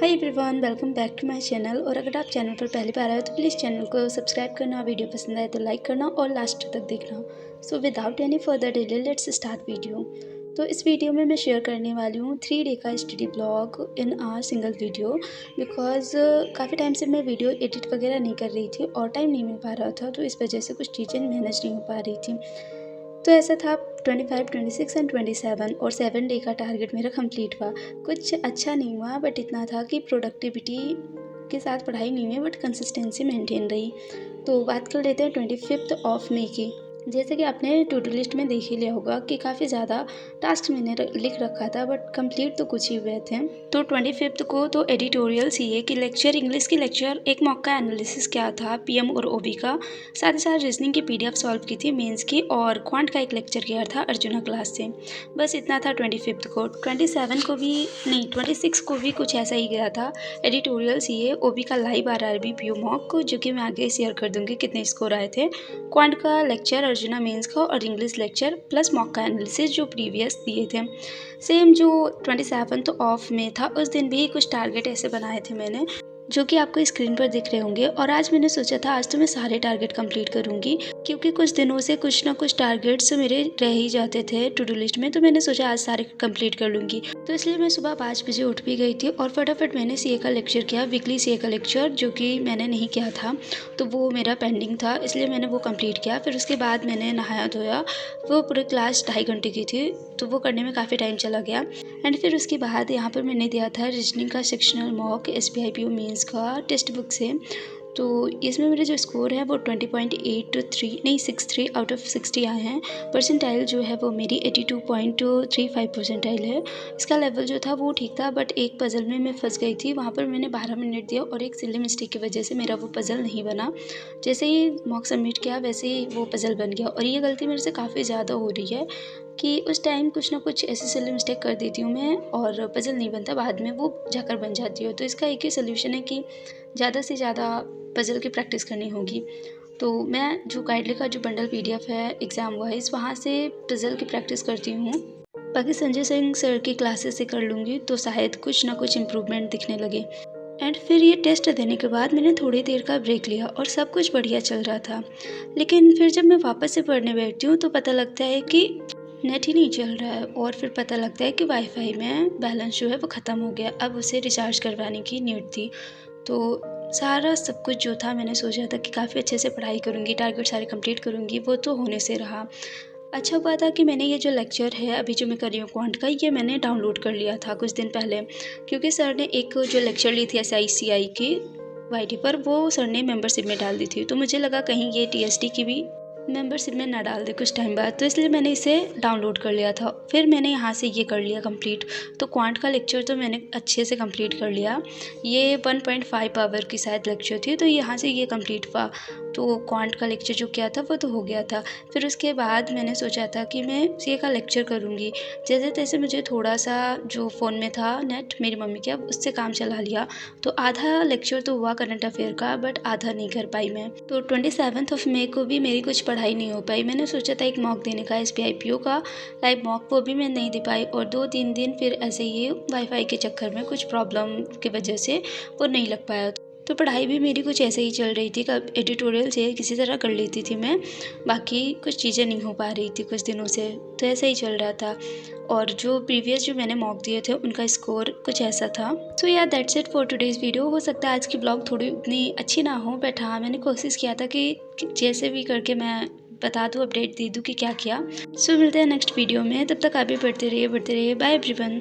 Hi everyone, welcome back to my channel. और अगर आप चैनल पर पहली बार आए हो तो प्लीज़ चैनल को सब्सक्राइब करना, वीडियो पसंद आए तो लाइक करना और लास्ट तक देखना। So without any further delay let's start video. तो इस वीडियो में मैं शेयर करने वाली हूँ 3 डे का study vlog in a single video. Because काफ़ी टाइम से मैं वीडियो एडिट वगैरह नहीं कर रही थी और टाइम नहीं मिल पा रहा था, तो इस वजह से कुछ चीज़ें मैनेज नहीं हो पा रही थी। तो ऐसा था 25, 26 एंड 27 और 7 डे का टारगेट मेरा कंप्लीट हुआ। कुछ अच्छा नहीं हुआ, बट इतना था कि प्रोडक्टिविटी के साथ पढ़ाई नहीं हुई, बट कंसिस्टेंसी मेंटेन रही। तो बात कर लेते हैं 25 ऑफ मई की। जैसे कि आपने टू डू लिस्ट में देख ही लिया होगा कि काफ़ी ज़्यादा टास्क मैंने लिख रखा था, बट कंप्लीट तो कुछ ही हुए थे। तो 25 को तो एडिटोरियल सीए की लेक्चर, इंग्लिश की लेक्चर, एक मॉक का एनालिसिस क्या था पीएम और ओबी का, साथ ही साथ रीजनिंग की पीडीएफ सॉल्व की थी मेंस की, और क्वांट का एक लेक्चर किया था अर्जुना क्लास से। बस इतना था 25 को। 27 को भी नहीं, 26 को भी कुछ ऐसा ही गया था। एडिटोरियल सीए, ओबी का लाइव आरआरबी पीओ मॉक, जो कि मैं आगे शेयर कर दूंगी कितने स्कोर आए थे, क्वांट का लेक्चर अर्जुना मेंस का, और इंग्लिश लेक्चर प्लस मॉक का एनालिसिस जो प्रीवियस दिए थे। सेम जो 27 तो ऑफ में था, उस दिन भी कुछ टारगेट ऐसे बनाए थे मैंने, जो कि आपको स्क्रीन पर दिख रहे होंगे। और आज मैंने सोचा था आज तो मैं सारे टारगेट कंप्लीट करूंगी, क्योंकि कुछ दिनों से कुछ ना कुछ टारगेट्स मेरे रह ही जाते थे टू डू लिस्ट में। तो मैंने सोचा आज सारे कंप्लीट कर लूँगी। तो इसलिए मैं सुबह 5 बजे उठ भी गई थी और फटाफट मैंने सीए का लेक्चर किया, वीकली सीए का लेक्चर, जो कि मैंने नहीं किया था, तो वो मेरा पेंडिंग था, इसलिए मैंने वो कंप्लीट किया। फिर उसके बाद मैंने नहाया धोया। वो पूरी क्लास 2.5 घंटे की थी, तो वो करने में काफ़ी टाइम चला गया। एंड फिर उसके बाद यहाँ पर मैंने दिया था रीजनिंग का sectional mock SBI PO mains का टेक्स्ट बुक से। तो इसमें मेरे जो स्कोर है वो 20.83 नहीं 63 आउट ऑफ 60 आए हैं। परसेंटाइल जो है वो मेरी 82.35 परसेंटाइल है। इसका लेवल जो था वो ठीक था, बट एक पज़ल में मैं फंस गई थी। वहाँ पर मैंने 12 मिनट दिया और एक सिली मिस्टेक की वजह से मेरा वो पज़ल नहीं बना। जैसे ही मॉक सबमिट किया वैसे ही वो पज़ल बन गया। और ये गलती मेरे से काफ़ी ज़्यादा हो रही है कि उस टाइम कुछ ना कुछ ऐसी सिली मिस्टेक कर देती हूँ मैं और पज़ल नहीं बनता, बाद में वो जाकर बन जाती हो। तो इसका एक ही सोल्यूशन है कि ज़्यादा से ज़्यादा पज़ल की प्रैक्टिस करनी होगी। तो मैं जो गाइडली का जो बंडल पीडीएफ है एग्ज़ाम वाइज, वहाँ से पज़ल की प्रैक्टिस करती हूँ। बाकी संजय सिंह सर की क्लासेस से कर लूँगी तो शायद कुछ ना कुछ इम्प्रूवमेंट दिखने लगे। एंड फिर ये टेस्ट देने के बाद मैंने थोड़ी देर का ब्रेक लिया और सब कुछ बढ़िया चल रहा था। लेकिन फिर जब मैं वापस से पढ़ने बैठती हूँ तो पता लगता है कि नेट ही नहीं चल रहा है, और फिर पता लगता है कि वाईफाई में बैलेंस जो है वो ख़त्म हो गया। अब उसे रिचार्ज करवाने की नीड थी। तो सारा सब कुछ जो था, मैंने सोचा था कि काफ़ी अच्छे से पढ़ाई करूँगी, टारगेट सारे कंप्लीट करूँगी, वो तो होने से रहा। अच्छा हुआ था कि मैंने ये जो लेक्चर है अभी जो मैं कर रही हूँ क्वांट का, ये मैंने डाउनलोड कर लिया था कुछ दिन पहले, क्योंकि सर ने एक जो लेक्चर ली थी एसआईसीआई की वाईटी पर, वो सर ने मेंबरशिप में डाल दी थी। तो मुझे लगा कहीं ये टीएसटी की भी मेंबरशिप में ना डाल दे कुछ टाइम बाद, तो इसलिए मैंने इसे डाउनलोड कर लिया था। फिर मैंने यहाँ से ये कर लिया कंप्लीट। तो क्वांट का लेक्चर तो मैंने अच्छे से कंप्लीट कर लिया। ये 1.5 आवर की शायद लेक्चर थी, तो यहाँ से ये कंप्लीट हुआ। तो क्वांट का लेक्चर जो किया था वो तो हो गया था। फिर उसके बाद मैंने सोचा था कि मैं सीए का लेक्चर करूँगी। जैसे तैसे मुझे थोड़ा सा जो फ़ोन में था नेट मेरी मम्मी के, अब उससे काम चला लिया। तो आधा लेक्चर तो हुआ करंट अफेयर का, बट आधा नहीं कर पाई मैं। तो 27 मई को भी मेरी कुछ पढ़ाई नहीं हो पाई। मैंने सोचा था एक मॉक देने का एसबीआई पीओ का लाइव मॉक, वो भी मैं नहीं दे पाई। और 2-3 दिन फिर ऐसे ही वाईफाई के चक्कर में कुछ प्रॉब्लम की वजह से वो नहीं लग पाया। तो पढ़ाई भी मेरी कुछ ऐसे ही चल रही थी, कब एडिटोरियल से किसी तरह कर लेती थी मैं, बाकी कुछ चीज़ें नहीं हो पा रही थी कुछ दिनों से, तो ऐसे ही चल रहा था। और जो प्रीवियस जो मैंने मॉक दिए थे उनका स्कोर कुछ ऐसा था। सो या that's it for today's video. हो सकता है आज की ब्लॉग थोड़ी उतनी अच्छी ना हो, बट हाँ मैंने कोशिश किया था कि जैसे भी करके मैं बता दूँ, अपडेट दे दूँ कि क्या किया। सो मिलते हैं नेक्स्ट वीडियो में, तब तक आप भी पढ़ते रहिए बाय एवरीवन।